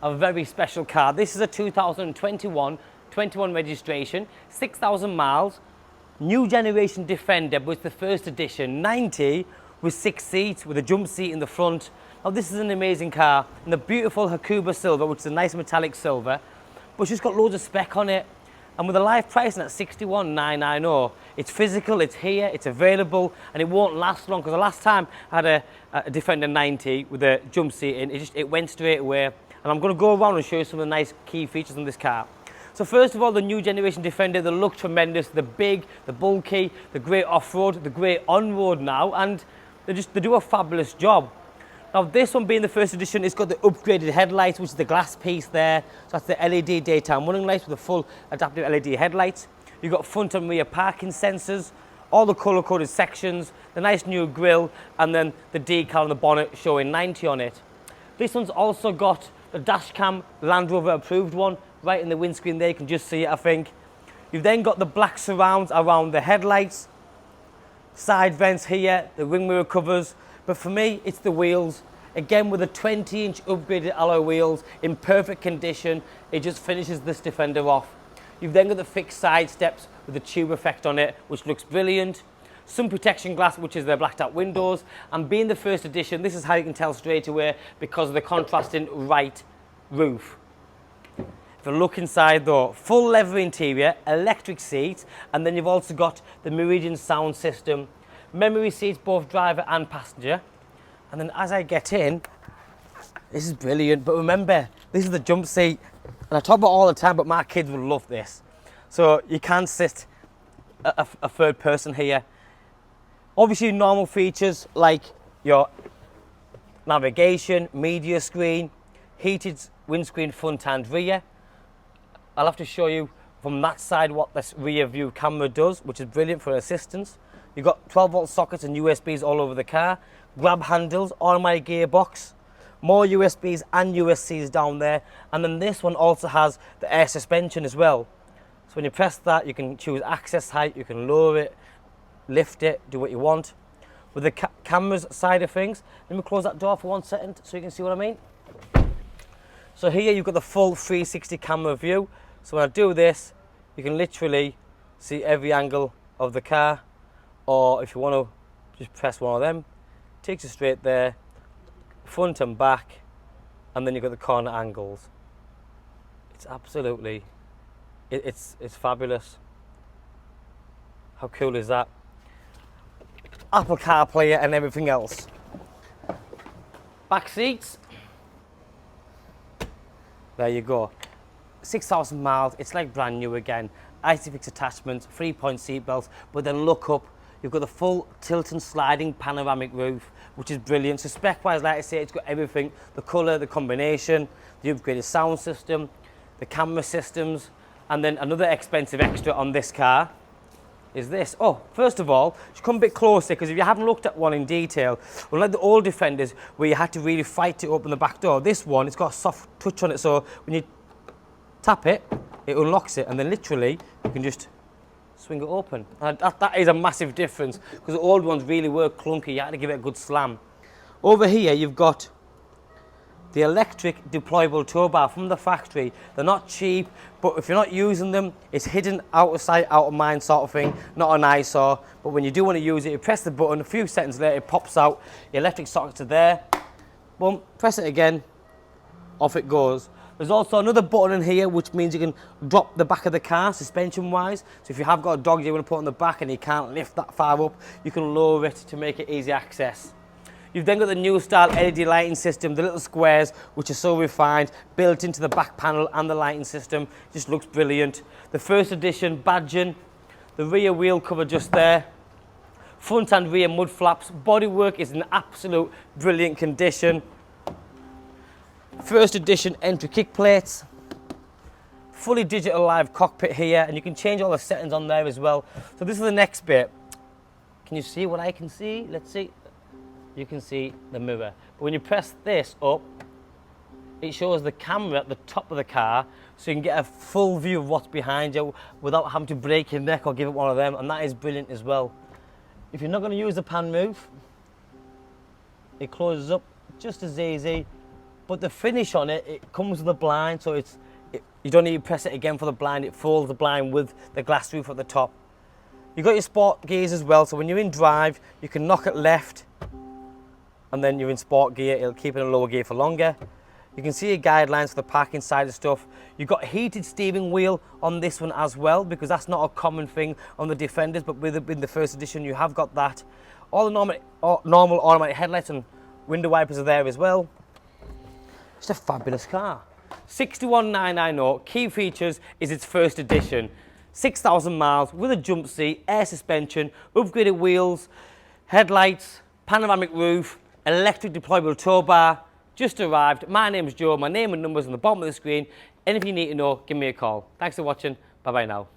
a very special car. This is a 2021 registration, 6,000 miles, new generation Defender, but it's the first edition, 90 with 6 seats with a jump seat in the front. Now this is an amazing car, and the beautiful Hakuba Silver, which is a nice metallic silver, but it's just got loads of spec on it. And with a live pricing at 61,990, it's physical, it's here, it's available, and it won't last long, because the last time I had a Defender 90 with a jump seat in, it went straight away. And I'm going to go around and show you some of the nice key features on this car. So first of all, the new generation Defender, they look tremendous. They're big, they're bulky, they're great off-road, they're great on-road now, and they do a fabulous job. Now this one being the first edition, it's got the upgraded headlights, which is the glass piece there. So that's the LED daytime running lights with the full adaptive LED headlights. You've got front and rear parking sensors, all the colour-coded sections, the nice new grille, and then the decal on the bonnet showing 90 on it. This one's also got the dash cam Land Rover approved one right in the windscreen there, you can just see it I think. You've then got the black surrounds around the headlights, side vents here, the wing mirror covers, but for me it's the wheels. Again with the 20-inch upgraded alloy wheels in perfect condition, it just finishes this Defender off. You've then got the fixed side steps with the tube effect on it, which looks brilliant. Sun protection glass, which is the blacked out windows, and being the first edition, this is how you can tell straight away because of the contrasting right roof. If you look inside though, full leather interior, electric seats, and then you've also got the Meridian sound system, memory seats both driver and passenger. And then as I get in, this is brilliant, but remember, this is the jump seat, and I talk about it all the time, but my kids will love this. So you can sit a third person here. Obviously normal features like your navigation, media screen, heated windscreen front and rear. I'll have to show you from that side what this rear view camera does, which is brilliant for assistance. You've got 12-volt sockets and USBs all over the car, grab handles, automatic gearbox, more USBs and USCs down there, and then this one also has the air suspension as well. So when you press that, you can choose access height, you can lower it, lift it, do what you want. With the cameras side of things, let me close that door for 1 second so you can see what I mean. So here you've got the full 360 camera view. So when I do this, you can literally see every angle of the car, or if you want to just press one of them, takes you straight there, front and back, and then you've got the corner angles. It's absolutely, it's fabulous. How cool is that? Apple CarPlay and everything else. Back seats. There you go. 6,000 miles, it's like brand new again. ISOFIX attachments, 3-point seat belts, but then look up, you've got the full tilt and sliding panoramic roof, which is brilliant. So spec-wise, like I say, it's got everything. The colour, the combination, the upgraded sound system, the camera systems, and then another expensive extra on this car is this. Oh, first of all, just come a bit closer, because if you haven't looked at one in detail, unlike the old Defenders where you had to really fight to open the back door, this one, it's got a soft touch on it, so when you tap it, it unlocks it, and then literally you can just swing it open. And that is a massive difference, because the old ones really were clunky, you had to give it a good slam. Over here you've got the electric deployable toolbar from the factory. They're not cheap, but if you're not using them, it's hidden out of sight, out of mind sort of thing, not an eyesore. But when you do want to use it, you press the button, a few seconds later it pops out, the electric sockets are there, boom, press it again, off it goes. There's also another button in here which means you can drop the back of the car suspension wise. So if you have got a dog you want to put on the back and you can't lift that far up, you can lower it to make it easy access. You've then got the new style LED lighting system, the little squares which are so refined, built into the back panel and the lighting system. It just looks brilliant. The first edition badging, the rear wheel cover just there, front and rear mud flaps, bodywork is in absolute brilliant condition. First edition entry kick plates, fully digital live cockpit here, and you can change all the settings on there as well. So this is the next bit. Can you see what I can see? Let's see. You can see the mirror. But when you press this up, it shows the camera at the top of the car, so you can get a full view of what's behind you without having to break your neck or give it one of them, and that is brilliant as well. If you're not going to use the pan move, it closes up just as easy, but the finish on it, it comes with a blind, so you don't need to press it again for the blind. It folds the blind with the glass roof at the top. You've got your sport gears as well, so when you're in drive, you can knock it left, and then you're in sport gear. It'll keep it in lower gear for longer. You can see your guidelines for the parking side of stuff. You've got a heated steering wheel on this one as well, because that's not a common thing on the Defenders, but with the first edition, you have got that. All the normal automatic headlights and window wipers are there as well. It's a fabulous car. 61,990. Key features is its first edition. 6,000 miles with a jump seat, air suspension, upgraded wheels, headlights, panoramic roof, electric deployable toolbar. Just arrived. My name's Joe. My name and number's on the bottom of the screen. Anything you need to know, give me a call. Thanks for watching. Bye bye now.